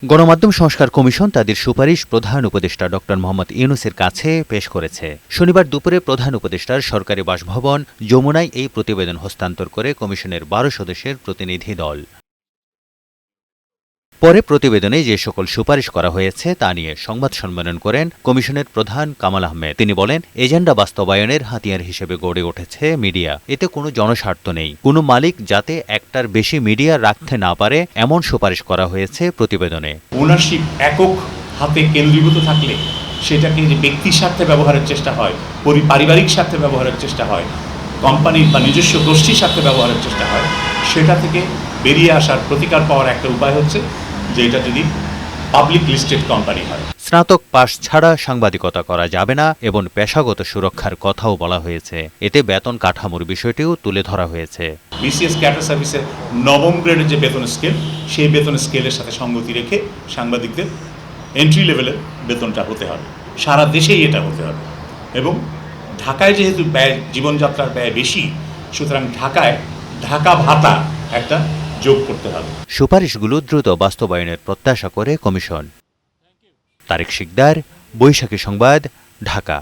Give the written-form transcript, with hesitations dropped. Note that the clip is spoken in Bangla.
গণমাধ্যম সংস্কার কমিশন তাদের সুপারিশ প্রধান উপদেষ্টা ড মোহাম্মদ ইউনূসের কাছে পেশ করেছে। শনিবার দুপুরে প্রধান উপদেষ্টার সরকারি বাসভবন যমুনায় এই প্রতিবেদন হস্তান্তর করে কমিশনের ১২ সদস্যের প্রতিনিধি দল। পরে প্রতিবেদনে যে সকল সুপারিশ করা হয়েছে তা নিয়ে সংবাদ সম্মেলন করেন কমিশনের প্রধান কামাল আহমেদ। তিনি বলেন, এজেন্ডা বাস্তবায়নের হাতিয়ার হিসেবে গড়ে উঠেছে মিডিয়া। এতে কোনো জনস্বার্থ নেই। কোনো মালিক যাতে একটার বেশি মিডিয়া রাখতে না পারে এমন সুপারিশ করা হয়েছে প্রতিবেদনে। ওনারশিপ একক হাতে কেন্দ্রীভূত থাকলে সেটাকে যে ব্যক্তির স্বার্থে ব্যবহারের চেষ্টা হয়, পারিবারিক স্বার্থে ব্যবহারের চেষ্টা হয়, কোম্পানির বা নিজস্ব গোষ্ঠীর স্বার্থে ব্যবহারের চেষ্টা হয়, সেটা থেকে বেরিয়ে আসার প্রতিকার পাওয়ার একটা উপায় হচ্ছে যে এটা যদি পাবলিক লিস্টেড কোম্পানি হয়। স্নাতক পাশ ছাড়া সাংবাদিকতা করা যাবে না এবং পেশাগত সুরক্ষার কথাও বলা হয়েছে। এতে বেতন কাঠামোর বিষয়টিও তুলে ধরা হয়েছে। বিসিএস ক্যাডার সার্ভিসের ৯ম গ্রেডের যে বেতন স্কেল, সেই বেতন স্কেলের সাথে সঙ্গতি রেখে সাংবাদিকদের এন্ট্রি লেভেলের বেতনটা হতে হবে। সারা দেশেই এটা হতে হবে। এবং ঢাকায় যেহেতু জীবনযাত্রার ব্যয় বেশি, সুতরাং ঢাকা ভাতা একটা যোগ করতে হবে। সুপারিশগুলো দ্রুত বাস্তবায়নের প্রত্যাশা করে কমিশন। তারেক শিকদার, বৈশাখী সংবাদ, ঢাকা।